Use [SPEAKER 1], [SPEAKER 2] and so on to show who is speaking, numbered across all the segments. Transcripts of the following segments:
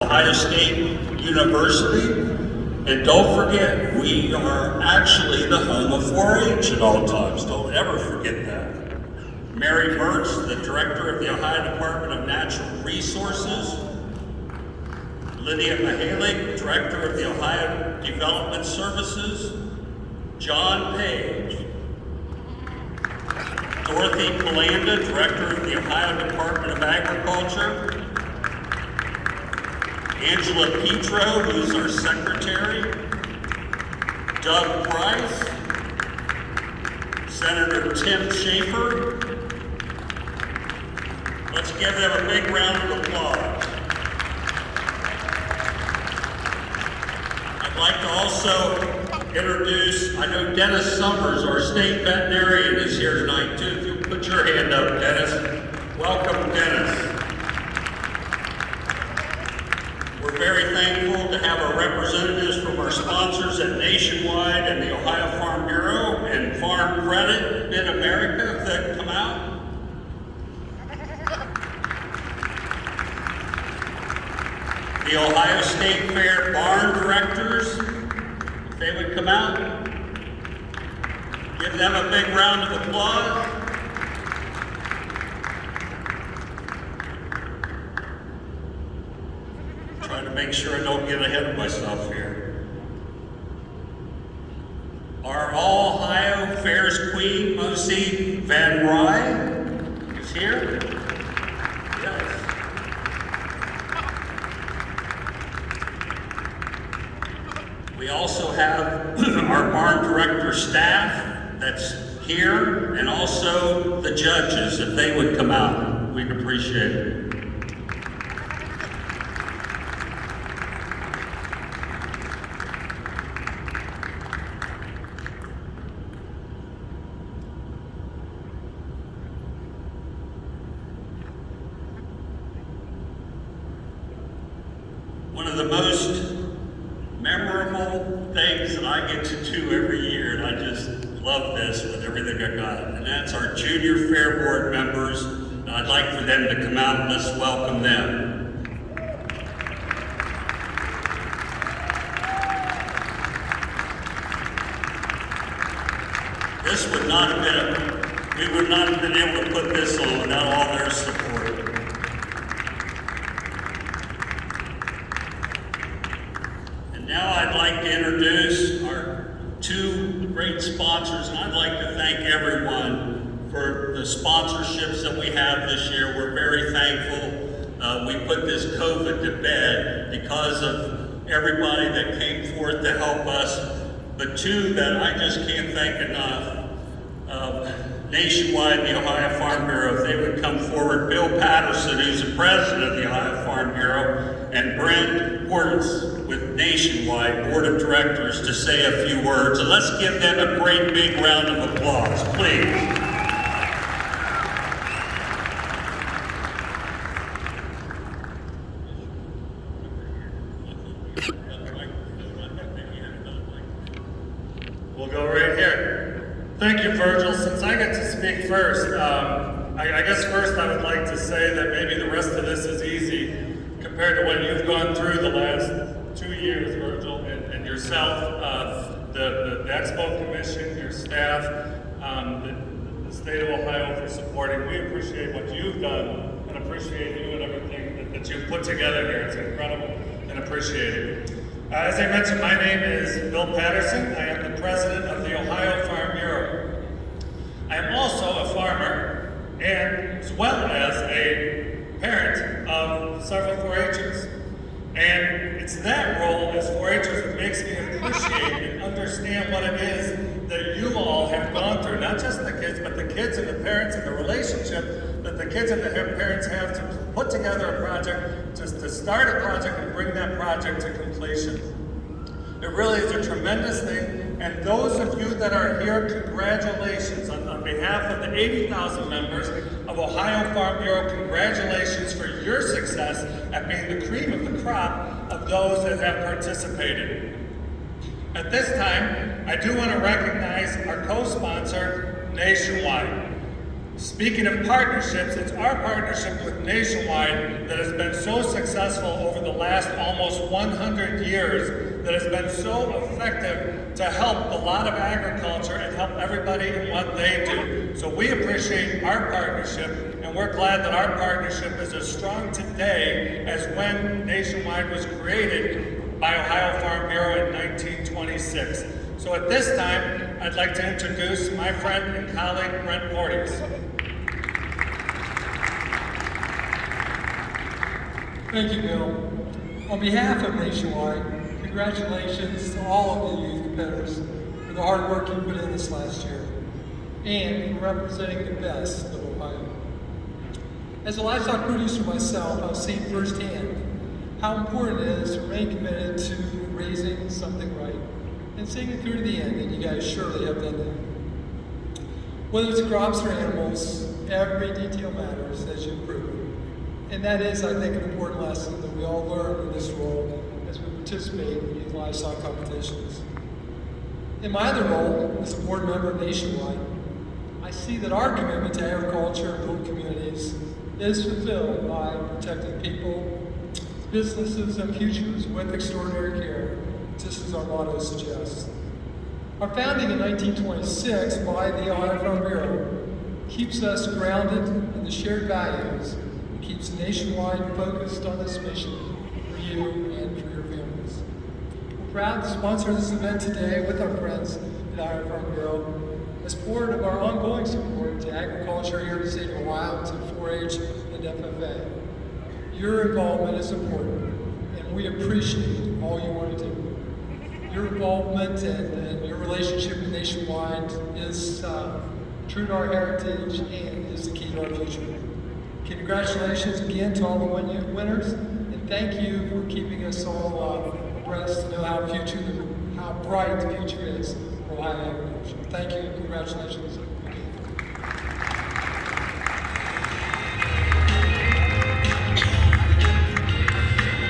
[SPEAKER 1] Ohio State University. And don't forget, we are actually the home of 4-H at all times. Don't ever forget that. Mary Mertz, the director of the Ohio Department of Natural Resources. Lydia Mihalik, director of the Ohio Development Services. John Page. Dorothy Polanda, director of the Ohio Department of Agriculture. Angela Petro, who's our secretary. Doug Price. Senator Tim Schaefer. Let's give them a big round of applause. I'd like to also introduce, I know Dennis Summers, our state veterinarian, is here tonight too. If you'll put your hand up, Dennis. Welcome, Dennis. We're very thankful to have our representatives from our sponsors at Nationwide and the Ohio Farm Bureau and Farm Credit, Mid-America, if they come out. The Ohio State Fair barn directors, if they would come out. Give them a big round of applause. Trying to make sure I don't get ahead of myself here. Our All-Ohio Fairs Queen, Mosi Van Rye, is here. Yes. We also have our barn director staff that's here, and also the judges, if they would come out, we'd appreciate it. One of the most memorable things that I get to do every year, and I just love this with everything I got, and that's our junior fair board members. And I'd like for them to come out and let's welcome them. This would not have been, we would not have been able to put this on without all their support. Now I'd like to introduce our two great sponsors, and I'd like to thank everyone for the sponsorships that we have this year. We're very thankful. We put this COVID to bed because of everybody that came forth to help us. But two that I just can't thank enough. Nationwide, the Ohio Farm Bureau, if they would come forward. Bill Patterson, who's the president of the Ohio Farm Bureau, and Brent Hortz with Nationwide Board of Directors to say a few words. And let's give them a great big round of applause, please.
[SPEAKER 2] We'll go right here. Thank you, Virgil. Since I get to speak first, I guess first I would like to say that maybe the rest of this is easy compared to what you've gone through the last 2 years, Virgil, and yourself, the Expo Commission, your staff, the state of Ohio for supporting. We appreciate what you've done and appreciate you and everything that you've put together here. It's incredible and appreciated. As I mentioned, my name is Bill Patterson. I am the president of the Ohio Farm Bureau. I am also a farmer, and as well as a parent of several 4-Hers. And it's that role as 4-Hers that makes me appreciate and understand what it is that you all have gone through. Not just the kids, but the kids and the parents and the relationship that the kids and the parents have to put together a project, just to start a project and bring that project to completion. It really is a tremendous thing, and those of you that are here, congratulations. On behalf of the 80,000 members of Ohio Farm Bureau, congratulations for your success at being the cream of the crop of those that have participated. At this time, I do want to recognize our co-sponsor, Nationwide. Speaking of partnerships, it's our partnership with Nationwide that has been so successful over the last almost 100 years, that has been so effective to help a lot of agriculture and help everybody in what they do. So we appreciate our partnership, and we're glad that our partnership is as strong today as when Nationwide was created by Ohio Farm Bureau in 1926. So at this time, I'd like to introduce my friend and colleague, Brent Porteous.
[SPEAKER 3] Thank you, Bill. On behalf of Nationwide, congratulations to all of the youth competitors for the hard work you put in this last year and for representing the best of Ohio. As a livestock producer myself, I've seen firsthand how important it is to remain committed to raising something right and seeing it through to the end, and you guys surely have done that. Whether it's crops or animals, every detail matters, as you've proven. And that is, I think, an important lesson that we all learn in this role as we participate in youth livestock competitions. In my other role, as a board member of Nationwide, I see that our commitment to agriculture and rural communities is fulfilled by protecting people, businesses, and futures with extraordinary care, just as our motto suggests. Our founding in 1926 by the Ohio Farm Bureau keeps us grounded in the shared values and keeps Nationwide focused on this mission for you and for your families. We're proud to sponsor this event today with our friends at Ohio Farm Bureau as part of our ongoing support to agriculture here in the state of Ohio, to 4-H and FFA. Your involvement is important, and we appreciate all you want to do. Your involvement and your relationship with Nationwide is true to our heritage and is the key to our future. Congratulations again to all the winners, and thank you for keeping us all abreast to know how bright the future is for Ohio agriculture. Thank you and congratulations.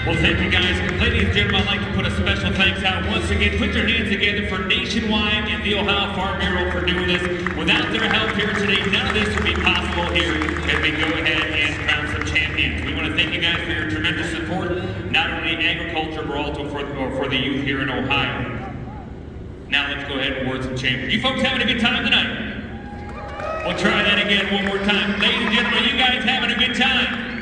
[SPEAKER 4] Well, thank you guys. Ladies and gentlemen, I'd like to put a special thanks out once again. Put your hands together for Nationwide and the Ohio Farm Bureau for doing this. Without their help here today, none of this would be possible here as we go ahead and crown some champions. We want to thank you guys for your tremendous support, not only in agriculture, but also for the youth here in Ohio. Now let's go ahead and award some champions. You folks having a good time tonight? We'll try that again one more time. Ladies and gentlemen, you guys having a good time?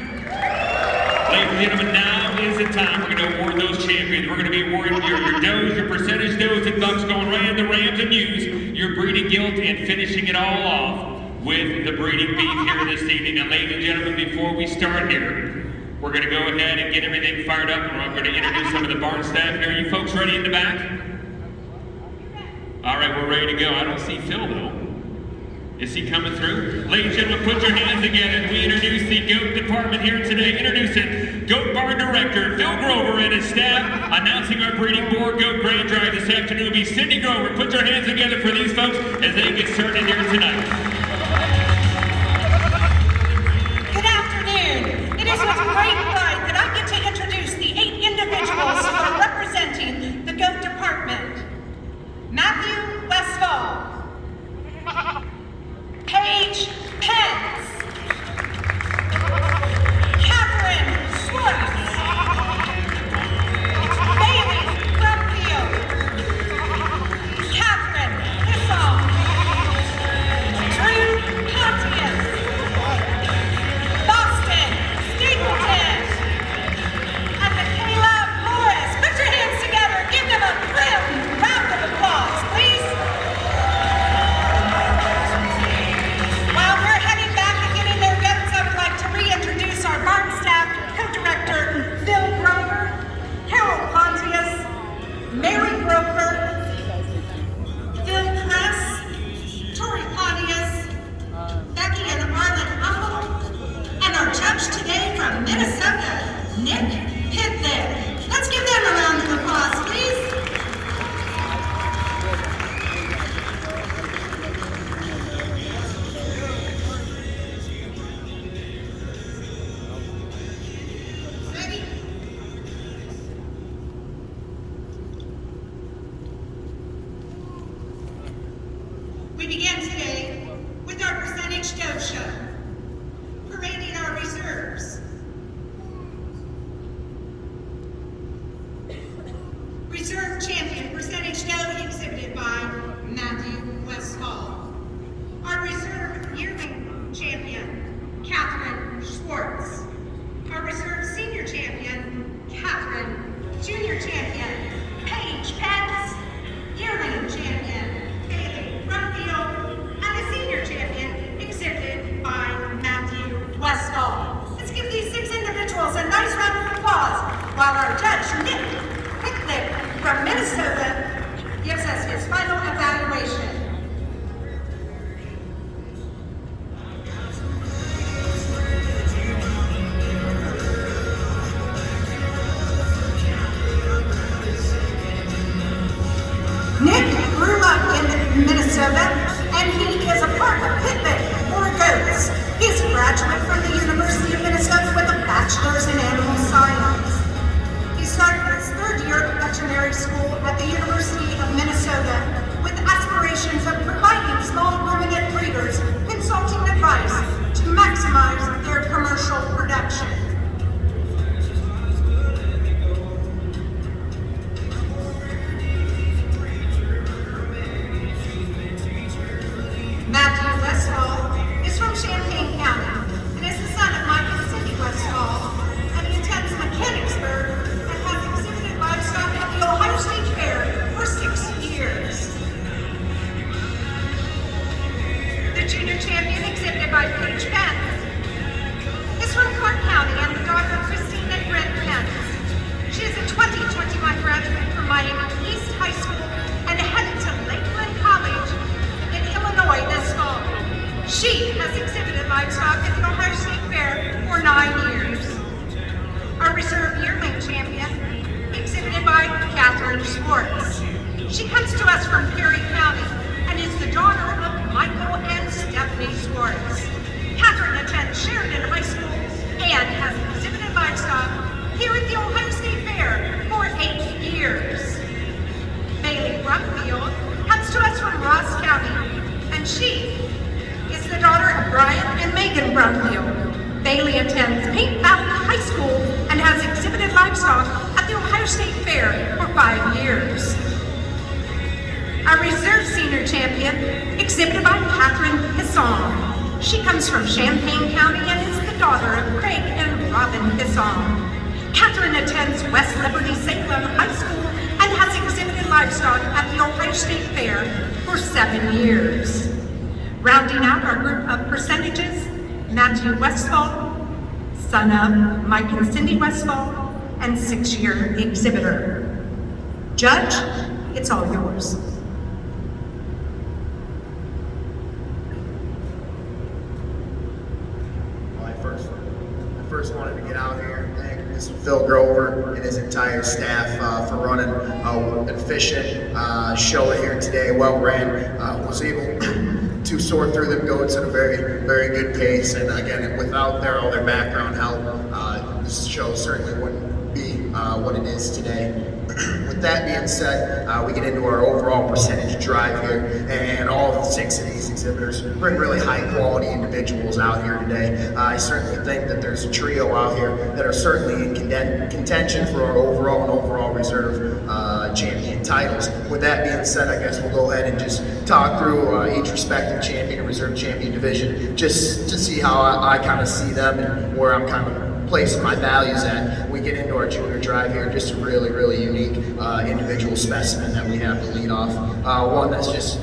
[SPEAKER 4] Ladies and gentlemen, now is the time we're going to award those champions. We're going to be awarding your does, your percentage does and bucks going right into rams and ewes, your breeding gilt, and finishing it all off with the breeding beef here this evening. Now, ladies and gentlemen, before we start here, we're going to go ahead and get everything fired up, and we're going to introduce some of the barn staff here. Are you folks ready in the back? All right, we're ready to go. I don't see Phil, though. Is he coming through? Ladies and gentlemen, put your hands together. We introduce the GOAT department here today. Introducing GOAT Barn Director Phil Grover and his staff. Announcing our breeding board GOAT Grand Drive this afternoon will be Cindy Grover. Put your hands together for these folks as they get started here tonight.
[SPEAKER 5] Good afternoon. It is with great pride that I get to introduce the 8 individuals who are representing the GOAT department. Matthew Westfall. Paige Pence, Catherine Schwartz, Bailey Brumfield, Catherine Hissel, Drew Pontius, Boston Stapleton, and Michaela Morris. Put your hands together. Give them a grim round of applause, please. While we're heading back and getting their goats, I would like to reintroduce our barn staff co-director, Phil Grover, Harold Pontius, Mary Grover, Phil Kress, Tori Pontius, Becky and Arlen Hummel, and our judge today from Minnesota, Nick Pithick. Let's give them a round of applause, please. We begin today with our percentage Show Show. Parading our reserves. Reserve Champion Percentage Show exhibited by Matthew Westfall. Our Reserve Yearling Champion, Catherine Schwartz. Our Reserve Senior Champion, Catherine. Junior Champion, Paige Pence. Yearling Champion, Bailey Brumfield. And the Senior Champion exhibited by Matthew Westfall. Let's give these 6 individuals a nice round of applause while our judge, Nick Picknick from Minnesota, gives us his final evaluation. Nick grew up in Minnesota, and he is a part of Pitlick or Goats. He's a graduate from the University of Minnesota with a bachelor's in animal science. He started his 3rd year of veterinary school at the University of Minnesota with aspirations of providing small ruminant breeders consulting advice to maximize their commercial production. Matthew Westfall is from Champaign County and is the son of Mike and Cindy Westfall, and he attends Mechanicsburg and has exhibited livestock at the Ohio State Fair for 6 years. The junior champion exhibited by Paige Pence is from Clark County and the daughter of Christine and Brent Pence. She is a 2021 graduate from Miami East High School and headed to Lakeland College in Illinois this fall. She has exhibited livestock at the Ohio State Fair for 9 years. Our Reserve Yearling Champion, exhibited by Catherine Schwartz. She comes to us from Perry County and is the daughter of Michael and Stephanie Schwartz. Catherine attends Sheridan High School and has exhibited livestock here at the Ohio State Fair for 8 years. Bailey Brumfield comes to us from Ross County, and she is the daughter of Brian and Megan Brumfield. Bailey attends Paint Valley High School and has exhibited livestock at the Ohio State Fair for 5 years. Our Reserve Senior Champion, exhibited by Catherine Hisson. She comes from Champaign County and is the daughter of Craig and Robin Hisson. Catherine attends West Liberty Salem High School and has exhibited livestock at the Ohio State Fair for 7 years. Rounding out our group of percentages, Matthew Westfall, son of Mike and Cindy Westfall, and 6-year exhibitor. Judge, it's all yours.
[SPEAKER 6] Well, I first wanted to get out here and thank Mr. Phil Grover and his entire staff for running an efficient show here today, well ran. Was able to sort through them goats at a very, very good pace, and again, without all their background help, this show certainly wouldn't be what it is today. With that being said, we get into our overall percentage drive here, and all 6 of these exhibitors bring really high quality individuals out here today. I certainly think that there's a trio out here that are certainly in contention for our overall reserve champion titles. With that being said, I guess we'll go ahead and just talk through each respective champion and reserve champion division, just to see how I kind of see them and where I'm kind of placing my values at. We get into our junior drive here, just a really, really unique individual specimen that we have to lead off. One that's just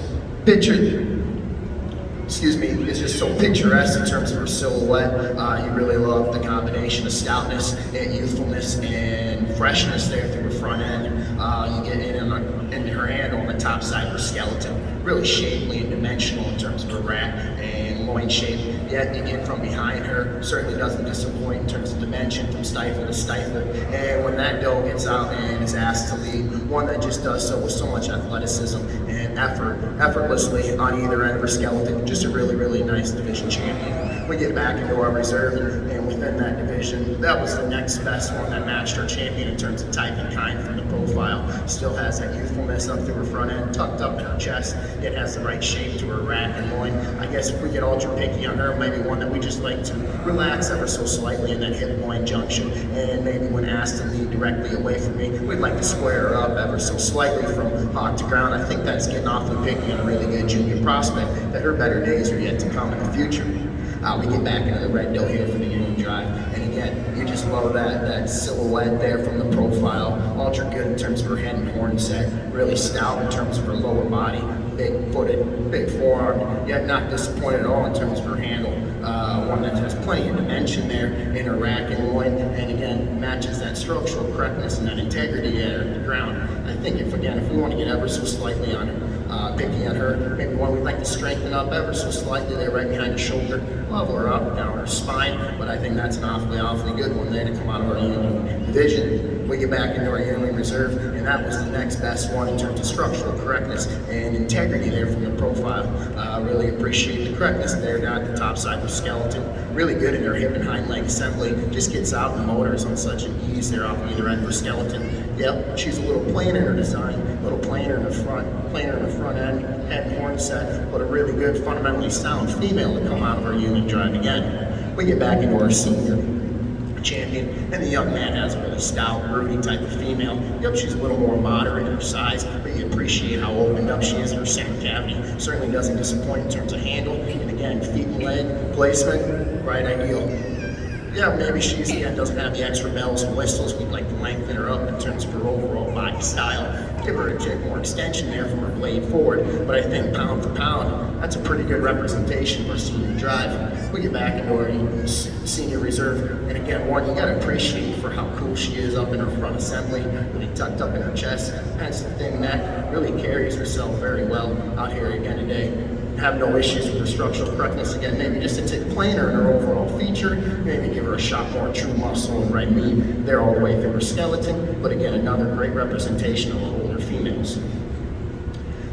[SPEAKER 6] is just so picturesque in terms of her silhouette. You really love the combination of stoutness and youthfulness and freshness there through her front end. You get in her hand on the top side of her skeleton, really shapely and dimensional in terms of her rack and loin shape. Yet you get from behind her, certainly doesn't disappoint in terms of dimension from stifle to stifle. And when that doe gets out and is asked to lead, one that just does so with so much athleticism and effortlessly on either end of her skeleton. Just a really, really nice division champion. We get back into our reserve, and with within that division. That was the next best one that matched our champion in terms of type and kind from the profile. Still has that youthfulness up through her front end, tucked up in her chest. It has the right shape to her rack and loin. I guess if we get ultra picky on her, maybe one that we just like to relax ever so slightly in that hip loin junction, and maybe when asked to lean directly away from me, we'd like to square her up ever so slightly from hawk to ground. I think that's getting awfully picky on a really good junior prospect, that her better days are yet to come in the future. We get back into the red dough here for the union drive, and again, you just love that silhouette there from the profile. Ultra good in terms of her head and horn set, really stout in terms of her lower body, big footed, big forearm, yet not disappointed at all in terms of her handle. One that has plenty of dimension there in her rack and loin, and again, matches that structural correctness and that integrity at the ground. I think if we want to get ever so slightly on her, picky on her, maybe one we'd like to strengthen up ever so slightly there right behind the shoulder, level her up, down her spine, but I think that's an awfully good one there to come out of our yearling division. We get back into our yearling reserve, and that was the next best one in terms of structural correctness and integrity there from the profile. Really appreciate the correctness there down at the top side of her skeleton. Really good in her hip and hind leg assembly. Just gets out and motors on such an ease there off either end of her skeleton. Yep, she's a little plainer in her design, a little plainer in the front end, head and horn set, but a really good, fundamentally sound female to come out of our unit drive again. We get back into our senior champion, and the young man has a really stout, broody type of female. Yep, she's a little more moderate in her size, but you appreciate how opened up she is in her center cavity. Certainly doesn't disappoint in terms of handle, and again, feet and leg placement, right ideal. Yeah, maybe she's, again, doesn't have the extra bells and whistles. We'd like to lengthen her up in terms of her overall body style. Give her a bit more extension there from her blade forward, but I think pound for pound, that's a pretty good representation of our senior drive. We get back into our senior reserve, and again, one you gotta appreciate for how cool she is up in her front assembly, really tucked up in her chest, has a thin neck, really carries herself very well out here again today. Have no issues with her structural correctness. Again, maybe just a tick plainer in her overall feature, maybe give her a shot more true muscle and right knee there all the way through her skeleton, but again, another great representation of older females.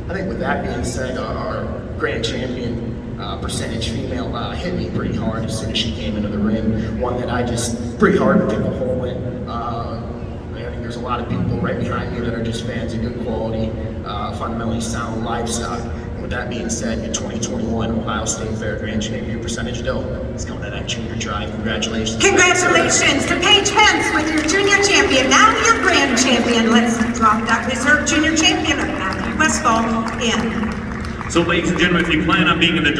[SPEAKER 6] I think with that being said, our grand champion percentage female hit me pretty hard as soon as she came into the ring. One that I just pretty hard to pick a hole in. I think there's a lot of people right behind me that are just fans of good quality, fundamentally sound livestock. With that being said, your 2021 Ohio State Fair Grand Champion Percentage Dough is coming to that junior drive. Congratulations.
[SPEAKER 5] Congratulations to Paige Pence with your junior champion. Now your grand champion. Let's drop that reserve junior champion of Matthew Westfall in.
[SPEAKER 4] So, ladies and gentlemen, if you plan on being in the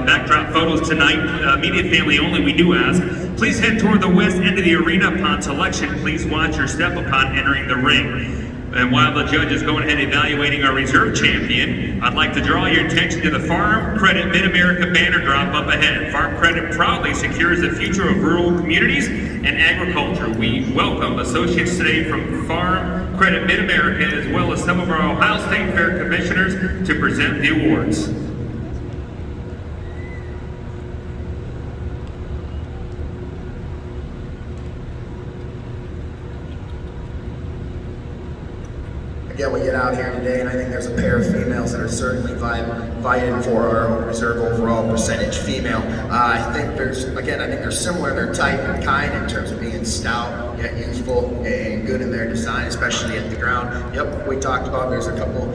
[SPEAKER 4] backdrop photos tonight, immediate family only, we do ask, please head toward the west end of the arena upon selection. Please watch your step upon entering the ring. And while the judge is going ahead evaluating our reserve champion, I'd like to draw your attention to the Farm Credit Mid-America banner drop up ahead. Farm Credit proudly secures the future of rural communities and agriculture. We welcome associates today from Farm Credit Mid-America, as well as some of our Ohio State Fair commissioners, to present the awards.
[SPEAKER 6] Again, we get out here today, and I think there's a pair of females that are certainly vying for our reserve overall percentage female. I think they're similar in their type and kind in terms of being stout, yet youthful and good in their design, especially at the ground. Yep, we talked about there's a couple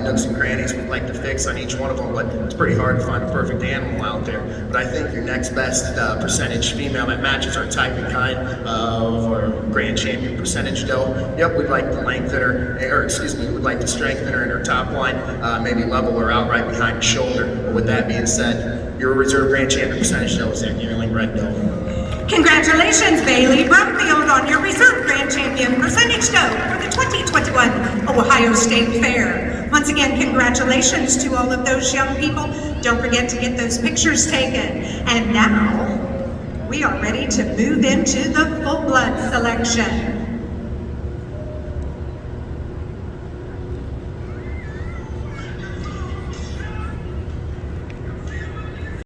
[SPEAKER 6] nooks and crannies we'd like to fix on each one of them, but it's pretty hard to find a perfect animal out there. But I think your next best percentage female that matches our type and kind of our grand champion percentage dough. Yep, we'd like to lengthen her, we'd like to strengthen her in her top line, maybe level her out right behind the shoulder. But with that being said, your reserve grand champion percentage dough is that yearling red dough.
[SPEAKER 5] Congratulations, Bailey Brumfield, on your reserve grand champion percentage dough for the 2021 Ohio State Fair. Once again, congratulations to all of those young people. Don't forget to get those pictures taken. And now, we are ready to move into the full blood selection.